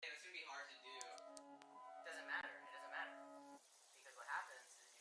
It's gonna be hard to do. It doesn't matter. It doesn't matter. Because what happens is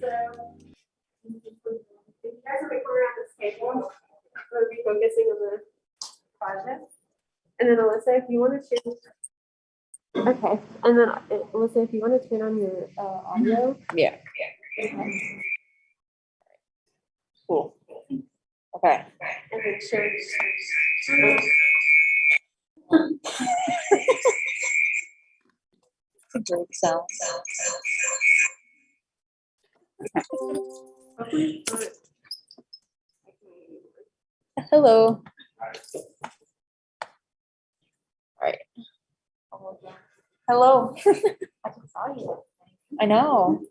if you guys are like around this table, we'll be focusing on the project. And then Alyssa, if you want to choose. Okay, and then Alyssa, if you want to turn on your audio. Yeah. Okay. Cool. Okay. And then share. Great sound. Hello. All right. Hello. I just saw you. I know.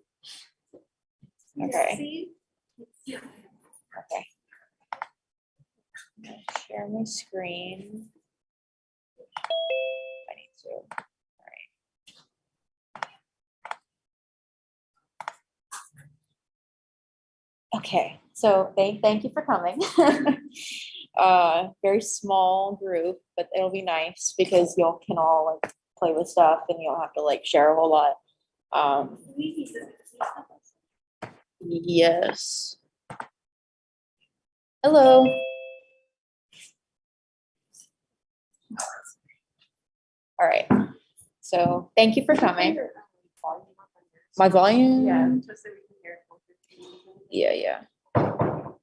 Okay. Okay. I'm gonna share my screen. I need to. All right. Okay. So thank you for coming. Very small group, but it'll be nice because y'all can all like play with stuff and you don't have to like share a whole lot. Yes. Hello. All right. So thank you for coming. My volume? Yeah, just so we can hear it. Yeah. All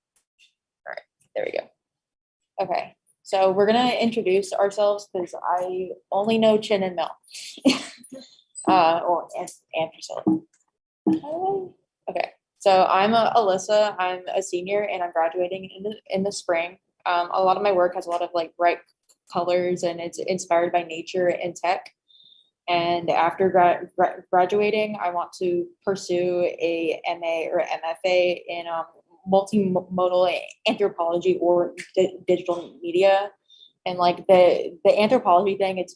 right. There we go. Okay. So we're going to introduce ourselves because I only know Chin and Mel. And Priscilla. Okay. So I'm Alyssa. I'm a senior and I'm graduating in the spring. A lot of my work has a lot of like bright colors and it's inspired by nature and tech. And after graduating, I want to pursue a MA or MFA in multimodal anthropology or digital media. And like the anthropology thing, it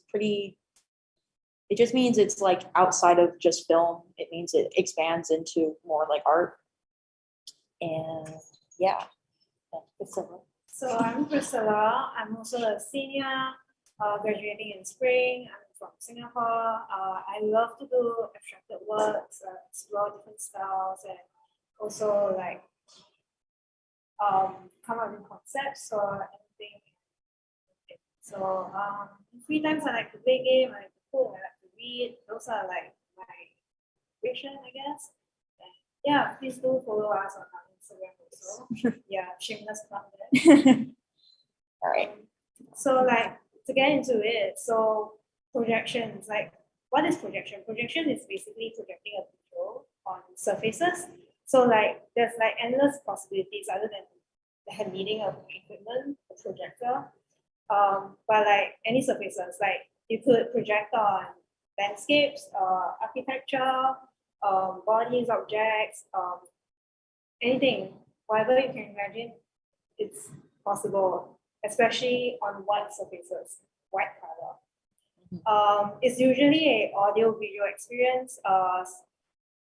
just means it's like outside of just film. It means it expands into more like art. And yeah, that's similar. So I'm Priscilla. I'm also a senior, graduating in spring. I'm from Singapore. I love to do abstracted works, explore different styles, and also like come up with concepts or anything. So in free times I like to play game, I like to cook, I like to read. Those are like my passion, I guess. And yeah, please do follow us on our Instagram also. Yeah, shameless plug there. All right. So like to get into it, so projections, like what is projection? Projection is basically projecting a video on surfaces. So like there's like endless possibilities other than needing a equipment, a projector. But like any surfaces, like you could project on landscapes, architecture, bodies, objects, anything, whatever you can imagine, it's possible, especially on white surfaces, white color. It's usually a audio visual experience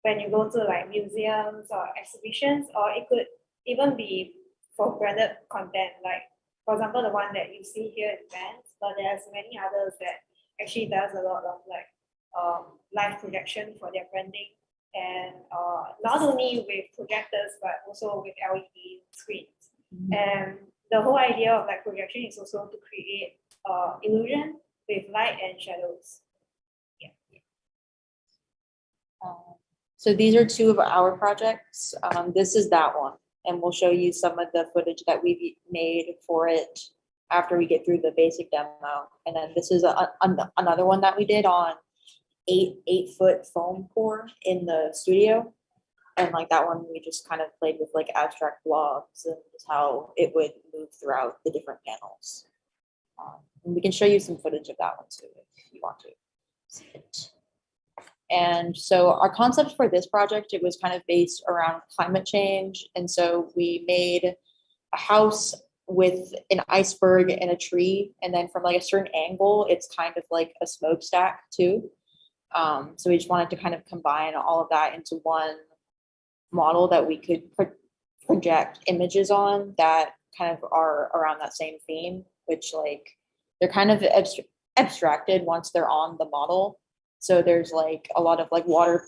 when you go to like museums or exhibitions, or it could even be for branded content, like for example, the one that you see here in Vans, but there's many others that actually does a lot of like live projection for their branding, and not only with projectors but also with LED screens. And the whole idea of like projection is also to create illusion with light and shadows. Yeah. So these are two of our projects. This is that one, and we'll show you some of the footage that we've made for it after we get through the basic demo. And then this is another one that we did on 8-foot foam core in the studio. And like that one, we just kind of played with like abstract blobs and how it would move throughout the different panels. And we can show you some footage of that one too, if you want to see it. And so our concept for this project, it was kind of based around climate change. And so we made a house with an iceberg and a tree. And then from like a certain angle, it's kind of like a smokestack too. So we just wanted to kind of combine all of that into one model that we could project images on that kind of are around that same theme, which like they're kind of abstracted once they're on the model. So there's like a lot of like water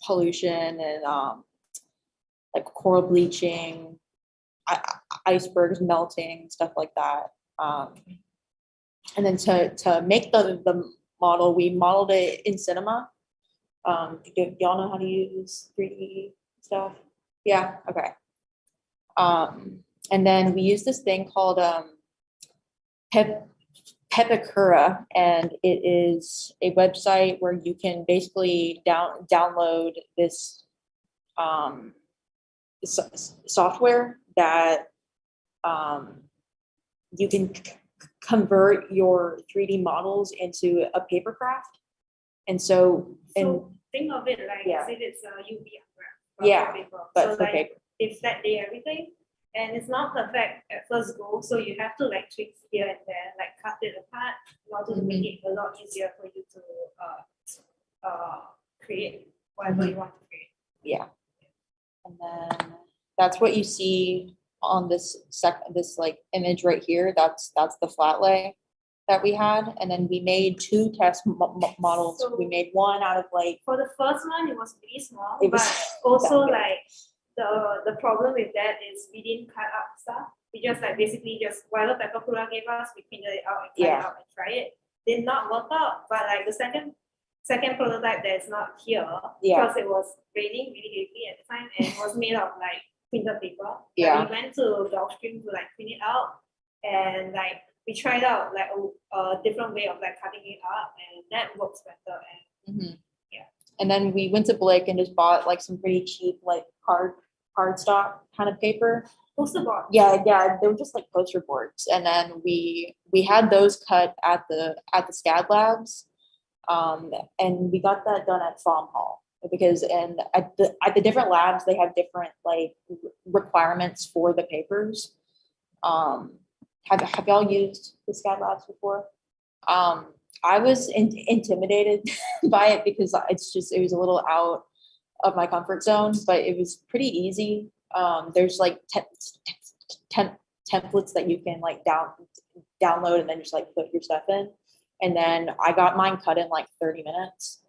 pollution and like coral bleaching, icebergs melting, stuff like that. And then to make the model, we modeled it in Cinema. Y'all know how to use 3D stuff? Yeah, okay. And then we use this thing called Pepakura, and it is a website where you can basically download this software that you can convert your 3D models into a paper craft. And so think of it like Yeah. as if it's a UV Yeah, paper. but So for like paper. they flat lay everything, and it's not perfect at first go, so you have to like tweak here and there, like cut it apart in order to make it a lot easier for you to create whatever you want to create. Yeah. And then that's what you see on this like image right here. That's the flat lay that we had. And then we made 2 test models. So- We made one out of like, For the first one, it was really small, It was but also that big. like the problem with that is we didn't cut up stuff. We just like basically just whatever Pepakura gave us, we printed it out and cut Yeah. it out and try it. Did not work out, but like the second prototype that's not here, Yeah. because it was raining really heavily at the time and it was made of like printer paper. Like, Yeah. we went to Gulfstream to like print it out, and like we tried out like a different way of like cutting it up, and that works better. And Yeah. And then we went to Blick and just bought like some pretty cheap like cardstock kind of paper. poster board. Yeah, they were just like poster boards. And then we had those cut at the SCAD labs. And we got that done at Farm Hall because at the different labs they have different like requirements for the papers. Have y'all used the SCAD labs before? I was intimidated by it because it was a little out of my comfort zone, but it was pretty easy. There's like templates that you can like download and then just like put your stuff in. And then I got mine cut in like 30 minutes.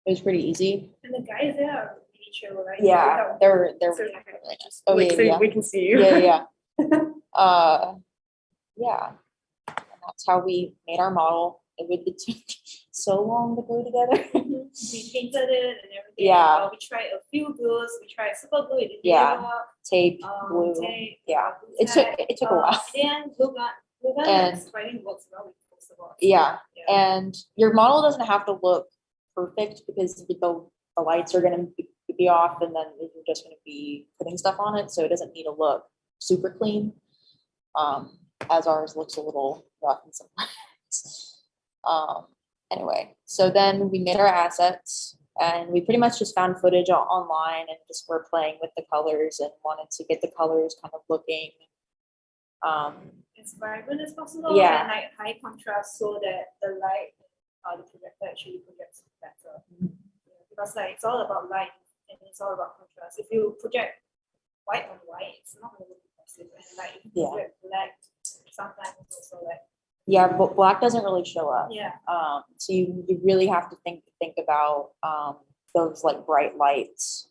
It was pretty easy. And the guys there are really chill, right? Yeah, they're So- really nice. Oh Wait, yeah, so yeah. we can see you. Yeah. Yeah. And that's how we made our model. It took so long to glue together. We painted it and everything. Yeah. We tried a few glues. We tried super glue. It didn't Yeah. work. Tape, glue. Tape, Yeah. glue It tack. took a while. And glue gun. Glue gun And- is fighting works well with poster boards. Yeah. Yeah. And your model doesn't have to look perfect because the lights are going to be off and then you're just going to be putting stuff on it. So it doesn't need to look super clean. As ours looks a little rough in some parts. Anyway, so then we made our assets and we pretty much just found footage online and just were playing with the colors and wanted to get the colors kind of looking As vibrant as possible. Yeah. And like high contrast so that the light, the projector actually projects better. Yeah, because like it's all about light and it's all about contrast. If you project white on white, it's not going to look impressive. And like if you Yeah. project black, sometimes it's also like yeah, but black doesn't really show up. yeah. So you really have to think about those like bright lights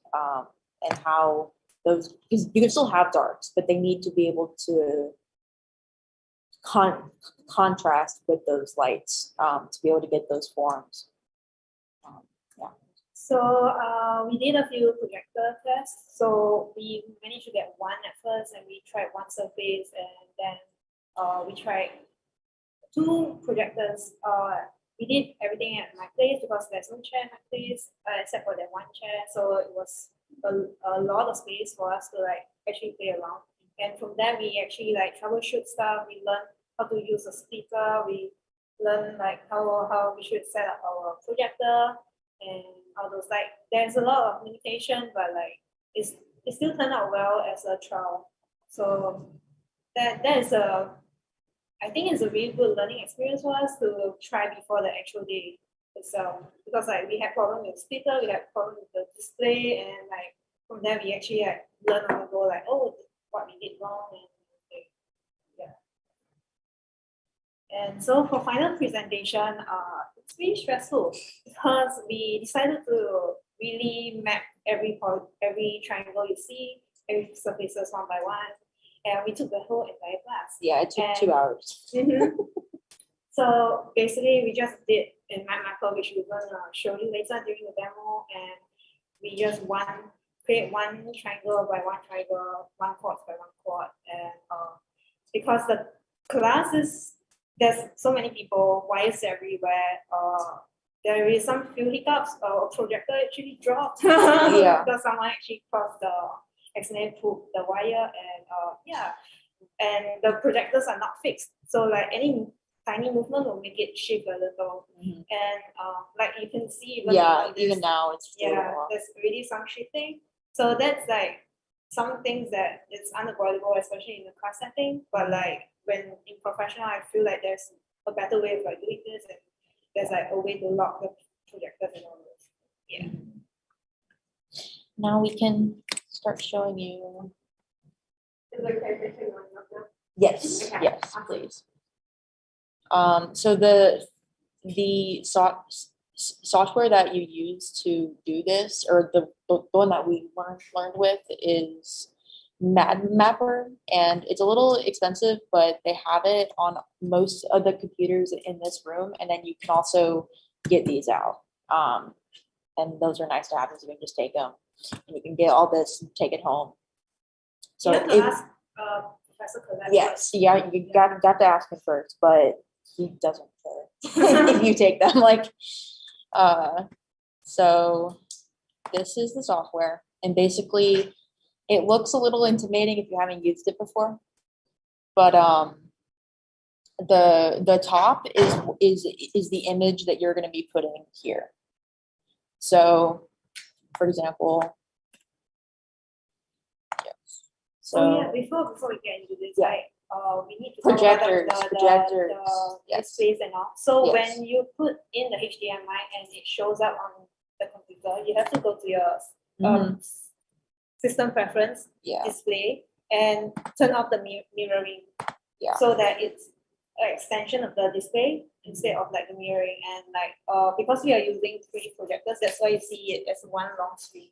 and how those, because you can still have darks, but they need to be able to contrast with those lights to be able to get those forms. So we did a few projector tests. So we managed to get one at first, and we tried one surface, and then we tried 2 projectors. We did everything at my place because there's no chair at my place except for that one chair. So it was a lot of space for us to like actually play around. And from there, we actually like troubleshoot stuff. We learned how to use a speaker. We learned like how we should set up our projector and all those. Like there's a lot of limitation, but like it still turned out well as a trial. So that is I think it's a really good learning experience for us to try before the actual day itself. Because like we had problem with speaker, we had problem with the display, and like from there we actually like learn on the go like, oh, what we did wrong, and yeah. And so for final presentation, it's really stressful because we decided to really map every triangle you see. every surfaces one by one. And we took the whole entire class. Yeah, it took And- 2 hours. So basically, we just did in my mapper, which we're gonna show you later during the demo, and we just create one triangle by one triangle, one chord by one chord, and because the class is there's so many people, wires everywhere. There is some few hiccups. A projector actually dropped. Yeah. Because someone actually accidentally pulled the wire, and and the projectors are not fixed. So like any tiny movement will make it shift a little. Mhm. And like you can see even Yeah, on even this, now it's still there's really some shifting. So that's like some things that it's unavoidable, especially in the class setting. But like when in professional, I feel like there's a better way of like doing this, and there's like a way to lock the projectors and all this. Yeah. Now we can start showing you. Is the calibration going up now? Yes, Okay, yes, awesome. please. So the software that you use to do this, or the one that we learned with, is Mapper, and it's a little expensive, but they have it on most of the computers in this room, and then you can also get these out. And those are nice to have, because you can just take them, and you can get all this and take it home. So You have to ask Professor Kalbus. yes, yeah, you got to ask him first, but he doesn't care if you take them. Like, so this is the software, and basically it looks a little intimidating if you haven't used it before, but the top is the image that you're going to be putting here. So, for example, yes. So Oh yeah, before we get into this, Yeah. right? We need to talk about Projectors, the yes. displays and all. So Yes. when you put in the HDMI and it shows up on the computer, you have to go to your Mhm. system preference Yeah, display and turn off the mirroring. Yeah. So that it's an extension of the display instead of like the mirroring, and like because we are using 3 projectors, that's why you see it as one long screen.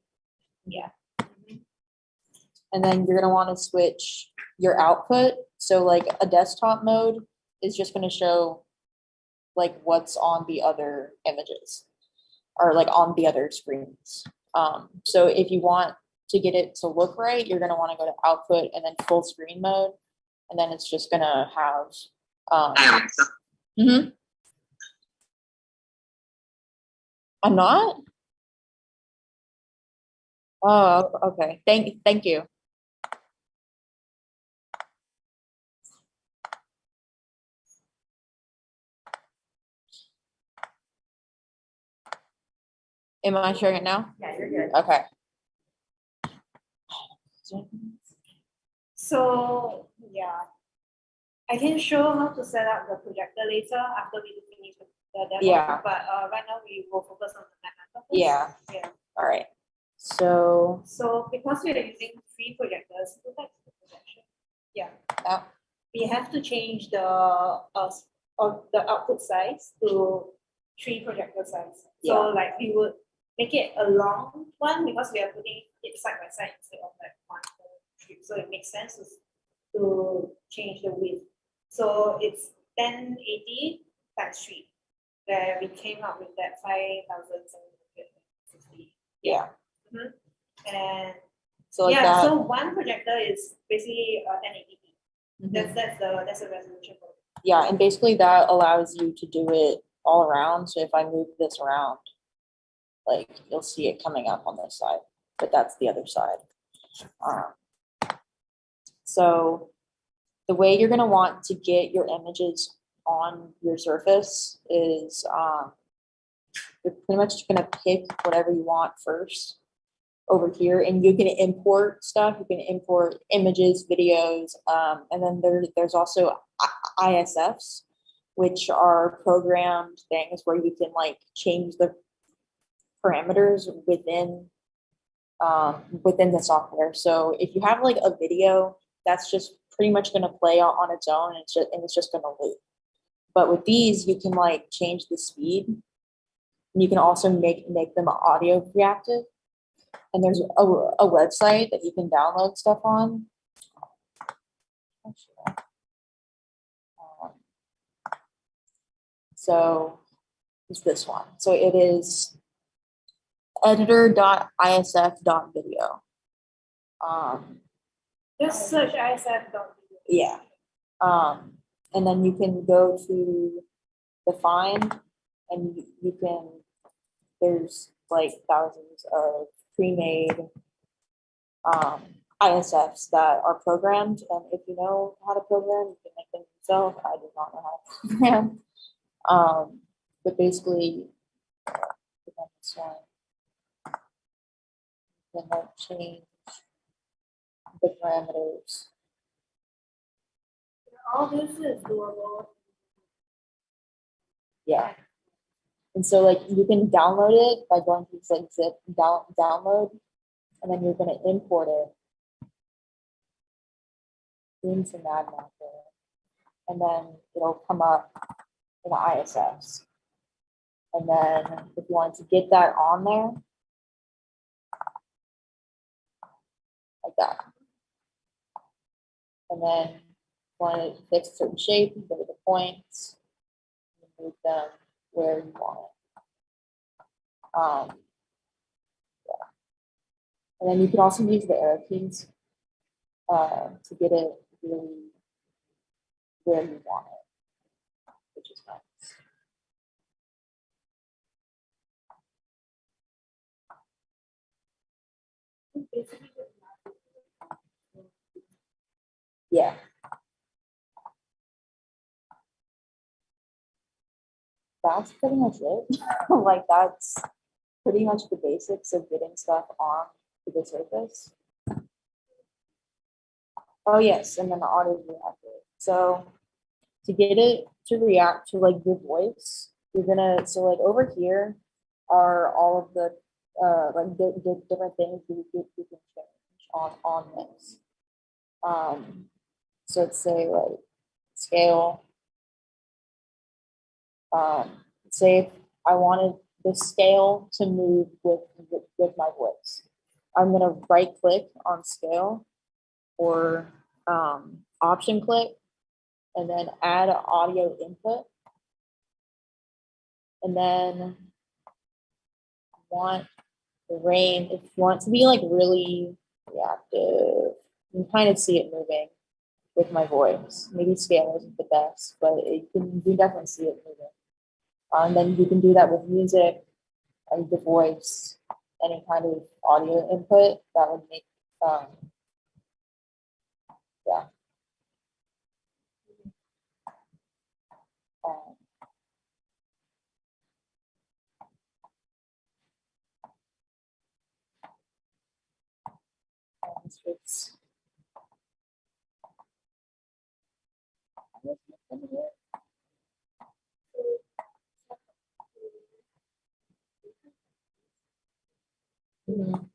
Yeah. and then you're gonna want to switch your output. So like a desktop mode is just gonna show like what's on the other images, or like on the other screens. So if you want to get it to look right, you're gonna want to go to output and then full screen mode, and then it's just gonna have. Mhm. I'm not. Oh, okay. Thank you. Am I sharing it now? Yeah, you're good. Okay. So yeah, I can show how to set up the projector later after we finish the demo. Yeah. But right now we will focus on the map first. Yeah. Yeah. All right. So So because we are using 3 projectors, go back to the projection. Yeah. that, We have to change the output size to 3 projector size. Yeah. So like we would make it a long one because we are putting it side by side instead of like 1, 2, 3. So it makes sense to change the width. So it's 1080 times 3, where we came up with that 5,760. yeah. And So like yeah, that. so one projector is basically 1080p. Mhm. That's the resolution for it. Yeah, and basically that allows you to do it all around. So if I move this around, like you'll see it coming up on this side, but that's the other side. So the way you're gonna want to get your images on your surface is you're pretty much gonna pick whatever you want first over here, and you can import stuff. You can import images, videos, and then there's also ISFs, which are programmed things where you can like change the parameters within the software. So if you have like a video, that's just pretty much going to play on its own, and it's just going to loop. But with these, you can like change the speed, and you can also make them audio reactive. And there's a website that you can download stuff on. So it's this one. So it is editor.isf.video. Just search ISF.video. Yeah. And then you can go to the find and you can, there's like thousands of pre-made ISFs that are programmed. And if you know how to program, you can make them yourself. I do not know how to program. But basically, this one, you can change the parameters. All this is doable. Yeah. And so like you can download it by going to like zip download, and then you're going to import it into MadMapper, and then it'll come up in the ISFs. And then if you want to get that on there, like that. And then want to fix a certain shape, you go to the points, and move them where you want it. Yeah. And then you can also use the arrow keys to get it really where you want it, which is nice. Yeah. That's pretty much it. Like that's pretty much the basics of getting stuff on to the surface. Oh yes, and then the audio reactor. So to get it to react to like your voice, you're gonna, so like over here are all of the like the different things you can change on this. So let's say like scale. Say if I wanted the scale to move with my voice, I'm gonna right click on scale or option click and then add audio input. And then want the range, if you want to be like really reactive, you can kind of see it moving with my voice. Maybe scale isn't the best, but you can definitely see it moving. And then you can do that with music, and the voice, any kind of audio input that would make, yeah. It's, mhm.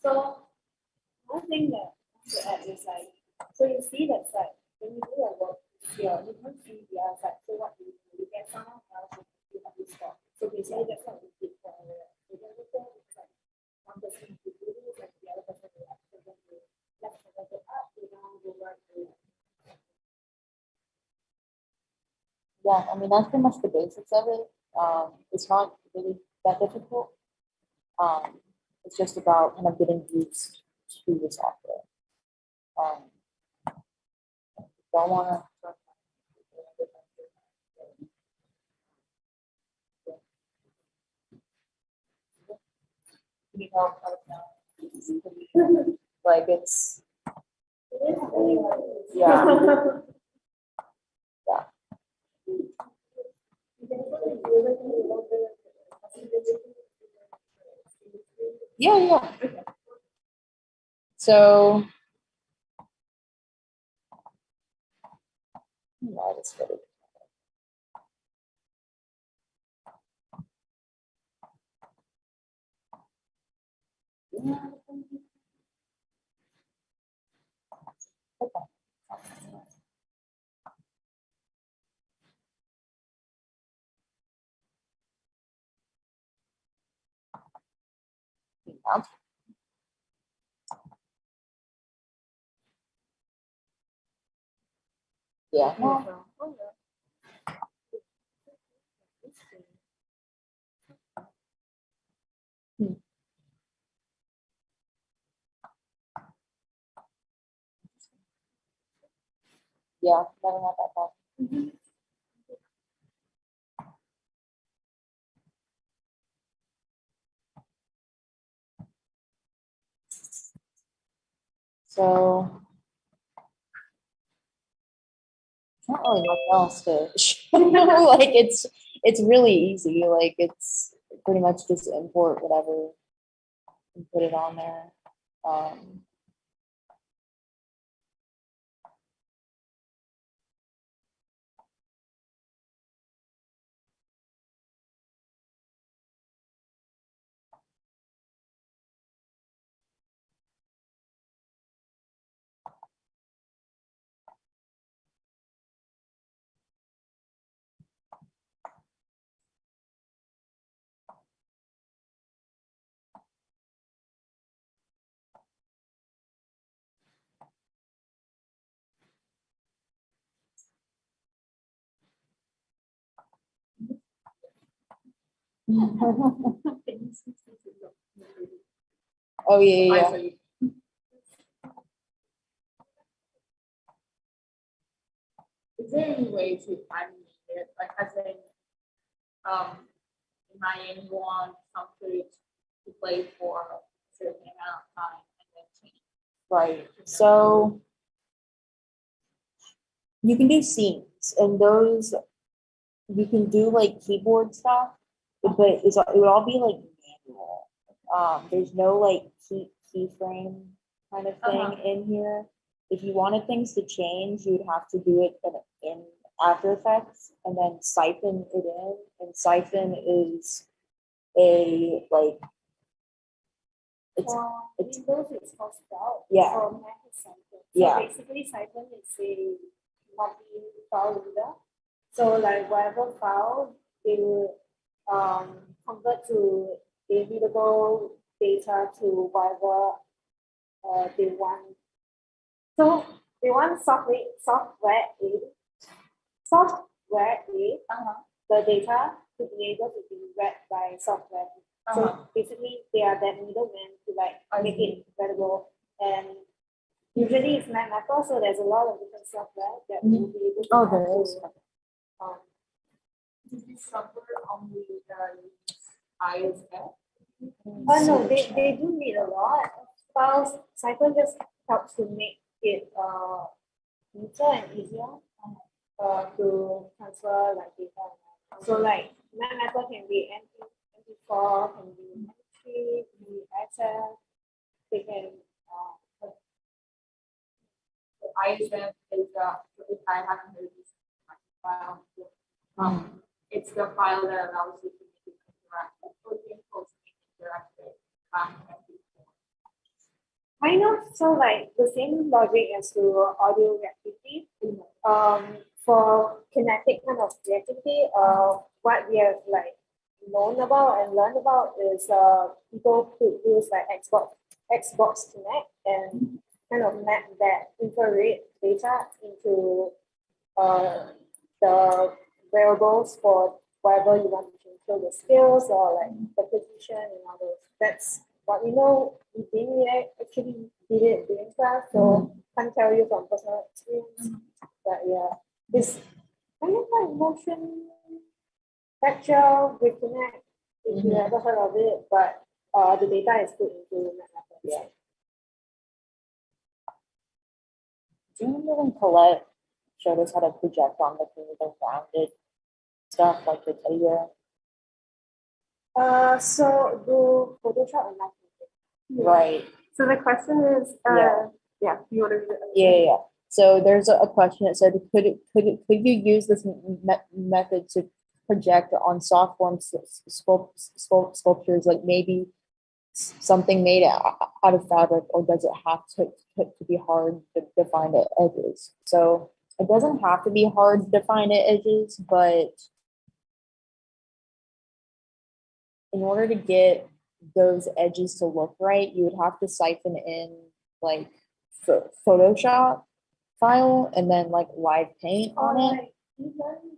So one thing that I want to add is like, so you see that side, when you do your work here, you can't see the other side. So what do? You get someone else to have this spot. So basically that's what we did for our it's like one person to do this, like the other person will actually go left and go up, go down, go right, go left. Yeah, I mean, that's pretty much the basics of it. It's not really that difficult. It's just about kind of getting used to the software. Don't want to. Like it's, yeah. Yeah. Yeah, yeah. So, yeah, it's really. Okay. Sounds yeah. No. Hmm. Yeah, never had that problem. So not really much else to show. Like it's really easy. Like it's pretty much just import whatever and put it on there. Oh yeah, yeah. Is there any way to animate it? Like, as in, in my end, you want some footage to play for a certain amount of time and then change. Right. So you can do scenes, and those you can do like keyboard stuff, but it would all be like manual. There's no like keyframe kind of thing in here. If you wanted things to change, you would have to do it in After Effects and then siphon it in. And siphon is a like it's Windows it's called Sprout. Yeah. For Mac is Siphon. So Yeah. basically Siphon is a multi-file reader. So like whatever file they will convert to a readable data to whatever they want. So they want software A, the data to be able to be read by software. So basically, they are that middleman to like make it readable. And usually it's Mac, so there's a lot of different software that will be able to. Oh, there is. Does this software only iOS app? No, they do need a lot of files. Cycle just helps to make it neater and easier to transfer like data. So like Mac can be MP4, can be MP3, can be XF. They can iOS app is if I haven't heard this file, it's the file that allows you to make it interactive. So you can post interactive. kind of so like the same logic as to audio reactivity. For kinetic kind of reactivity, what we have like known about and learned about is people could use like Xbox Connect and kind of map that infrared data into the variables for whatever you want to change, so the scales or like the position and all those. That's what we know. We didn't actually did it during class, so can't tell you from personal experience. But yeah, it's kind of like motion capture with Connect, if you ever heard of it, but the data is put into MATLAB. Yeah. Do you remember when Colette showed us how to project on the rounded stuff like the teddy bear? So do Photoshop and Lightroom. Right. So the question is, yeah, you want to read it? Yeah. So there's a question that said, could you use this method to project on soft form sculptures, like maybe something made out of fabric, or does it have to be hard to define the edges? So it doesn't have to be hard to define the edges, but in order to get those edges to look right, you would have to siphon in like Photoshop file and then like live paint on it. Like, even then,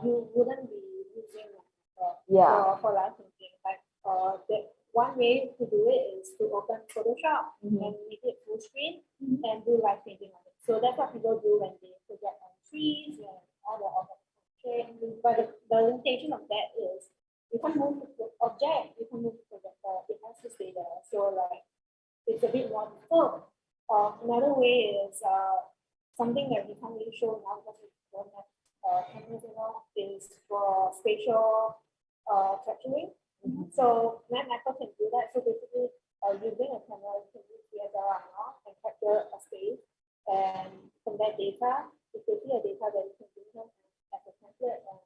you wouldn't be using Yeah. for live painting. Like, the one way to do it is to open Photoshop and make it full screen and do live painting on it. So that's what people do when they project on trees and all the objects. But the limitation of that is you can move the object, you can move the projector, it has to stay there. So like it's a bit more difficult. Another way is something that we can't really show now because we don't have cameras anymore is for spatial capturing. So Mac can do that. So basically, using a camera, you can use DSLR and capture a space, and from that data, it's basically a data that you can bring home as a template and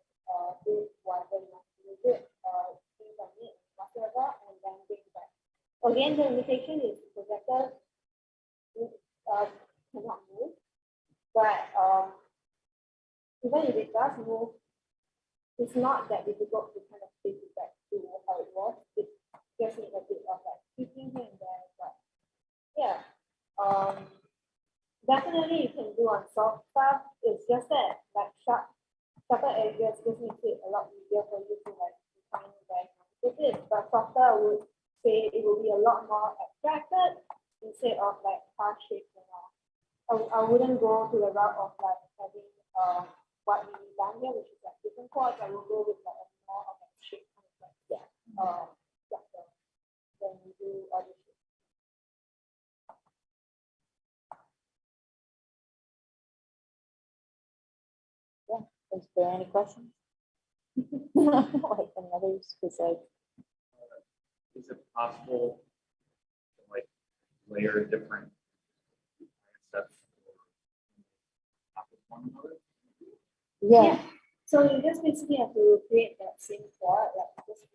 do whatever you want to use it, things on it, whatever, and then bring back. Again, the limitation is the projector cannot move, but even if it does move, it's not that difficult to kind of take it back to how it was. It just needs a bit of like tweaking here and there, but yeah, definitely you can do on soft stuff. It's just that like sharper areas just makes it a lot easier for you to like define where it is. But softer, I would say it will be a lot more abstracted instead of like harsh shapes and all. I wouldn't go to the route of like having what we done here, which is like different chords. I will go with like a more of a shape kind of like structure when we do other shapes. Is there any questions? Like any others? Because like, is it possible to like layer different sets on top of one another? yeah. So you just basically have to create that same chord, like just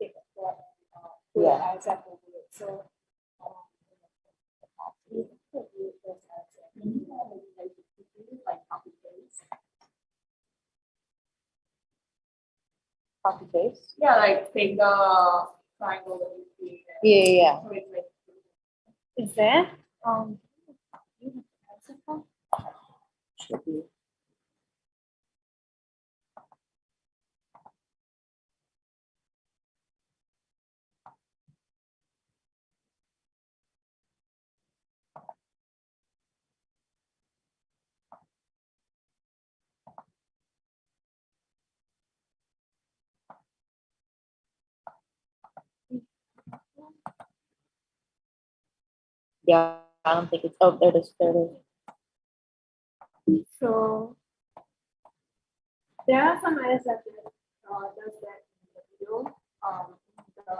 take a chord and put Yeah. an ISF over it. So you could use those Like copy paste. Copy paste. Yeah, like take the triangle that you created. Yeah. So it's like Is there? Should be. Yeah, I don't think it's. Oh, there it is. There it is. So there are some ISF that does that in the video. The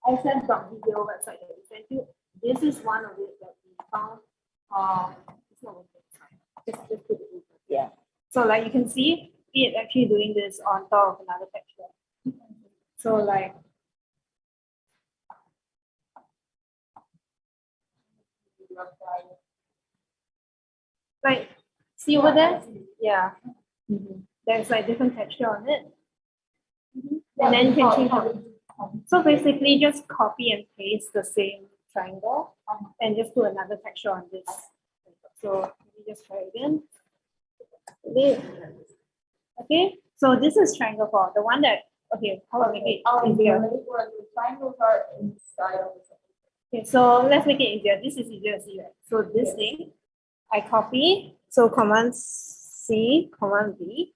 ISF.video website that we sent you. This is one of it that we found. It's not working. Just put it in. Yeah. So like you can see, it's actually doing this on top of another texture. So like see over there? Yeah. There's like different texture on it. And then you can change it. So basically just copy and paste the same triangle and just put another texture on this. So let me just try again. Okay, so this is triangle 4. The one that, okay, how about make it easier? the triangles are inside of the. Okay, so let's make it easier. This is easier to see, right? So this thing, I copy. So Command C, Command V,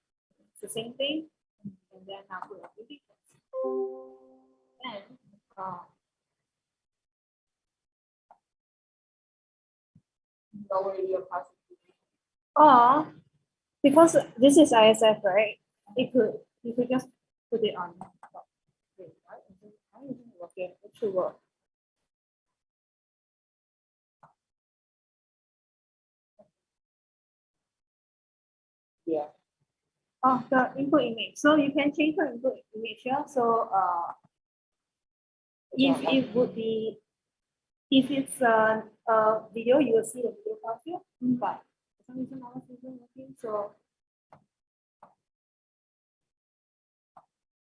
it's the same thing. And then I'll put a big and lower your possibility. or because this is ISF, right? You could just put it on top. Wait, what? How is it working? It should work. Yeah. Oh, the input image. So you can change the input image here. So if it would be, if it's a video, you will see the video file here. But for some reason ours isn't working. So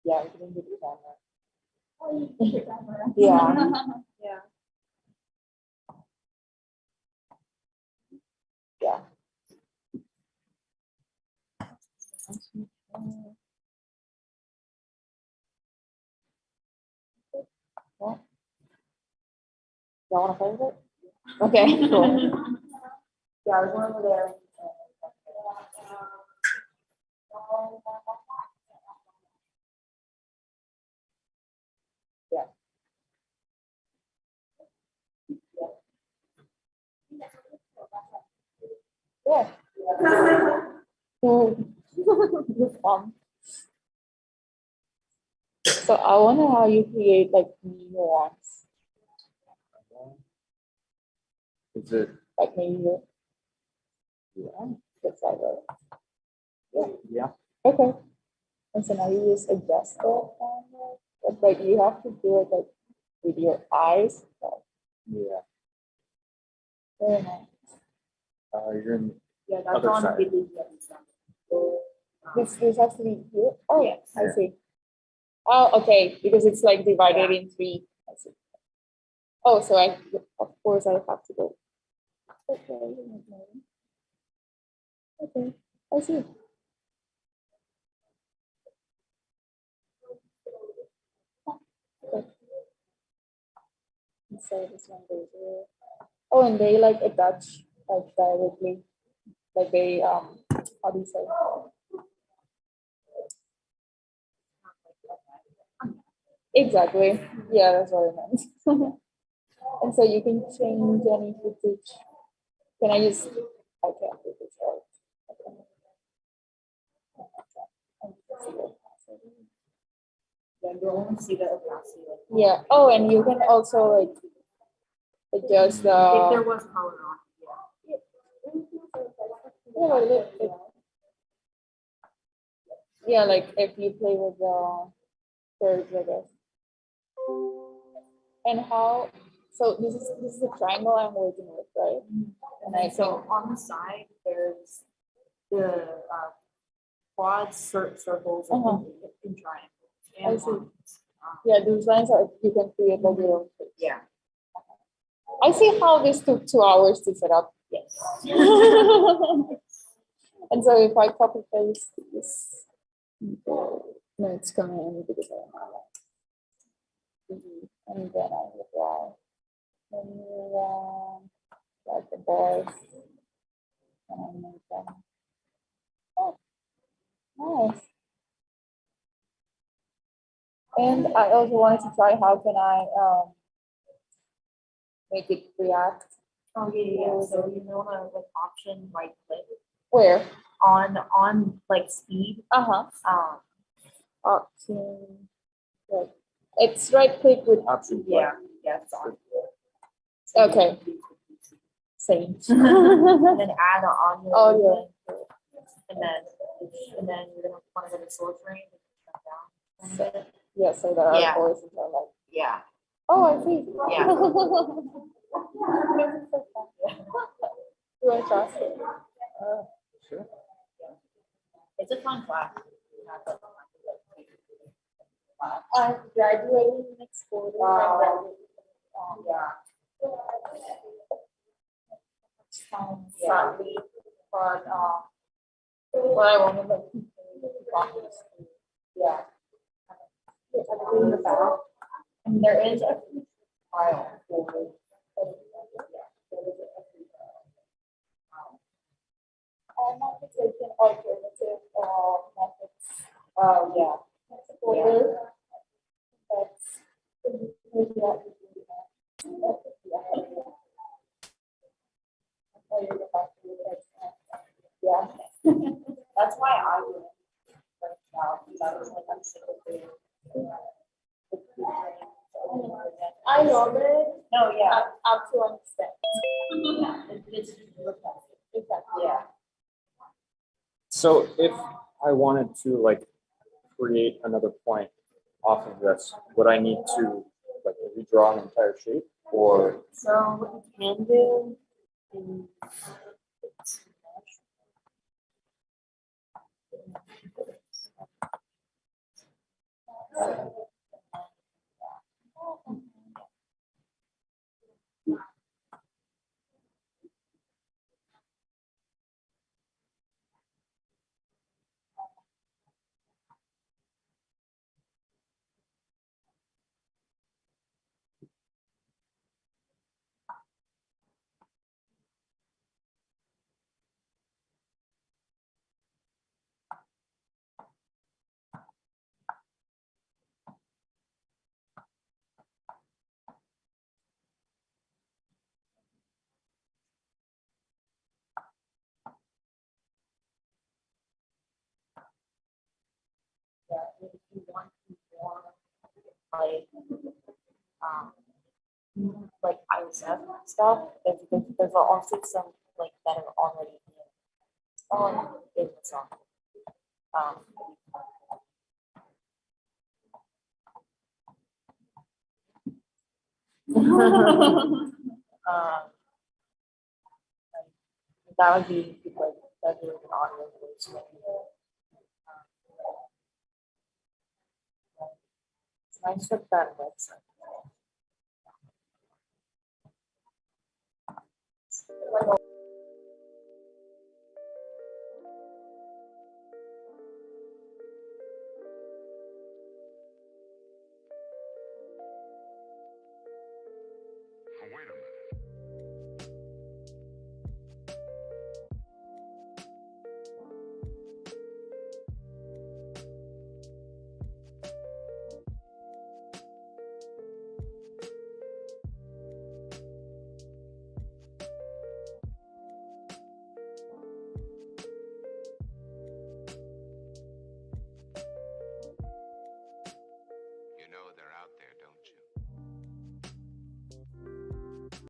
Yeah, we can do the camera. Yeah. Yeah. Yeah. Well, y'all wanna play with it? Okay, cool. Yeah, there's one over there. Yeah. Yeah. So, so I wonder how you create like nuance, Is it? like maybe you. Yeah, that's like a. Yeah. Okay. And so now you just adjust it, but like you have to do it like with your eyes. So, Yeah. very nice. You're in. Yeah, that's Other on side. This has to be here. Oh, Yes. I see. Oh, okay, because it's like divided in three. I see. Oh, so I of course I have to go. Okay. Okay, I see. Okay. So this one goes here. Oh, and they like attach like directly, like they how do you say? Exactly. Yeah, that's what I meant. And so you can change any footage. Can I just? I can't do this right. Yeah, you only see the opacity. Yeah. Oh, and you can also like adjust If there the. was color on, yeah. Yeah, yeah, like if you play with the curves, I guess. And how? So this is a triangle I'm working with, right? And I So think on the side, there's the quads, circles, Uh-huh. and triangles. I And see. lines. yeah, those lines are you can create like your own shapes. Yeah. I see how this took 2 hours to set up. Yes. And so if I copy paste this, no, it's coming in because I don't have it. And then I will draw like the bars. And I make them. Oh, nice. And I also wanted to try how can I make it react. Oh, yeah. So you know the like option right click Where? on like speed. Uh-huh. Um, Option. Right. It's right click with Option. yeah, yeah, it's on. okay. Same. And then add an audio. Audio. And then you're gonna want to go to source range and come down. So, yeah, so there are Yeah. voices are like, Yeah. oh, I see. Yeah. Do I trust it? Sure. It's a fun class. I'm graduating next quarter. Wow. Yeah. Sadly, but I want to like yeah. In the back. And there is a file for. I want to take an alternative methods. Oh, yeah. Supporter. Yeah. That's why I do it right now, because I was like, I'm sick of it. I love it. No, yeah. Up to an extent. It's repetitive. Exactly. Yeah. So if I wanted to like create another point off of this, would I need to like redraw an entire shape or? So what you can do is if you want more like like ISF stuff, there's also some like that are already on business on. That would be like that'd be like an audio voice. It's nice with that website. Like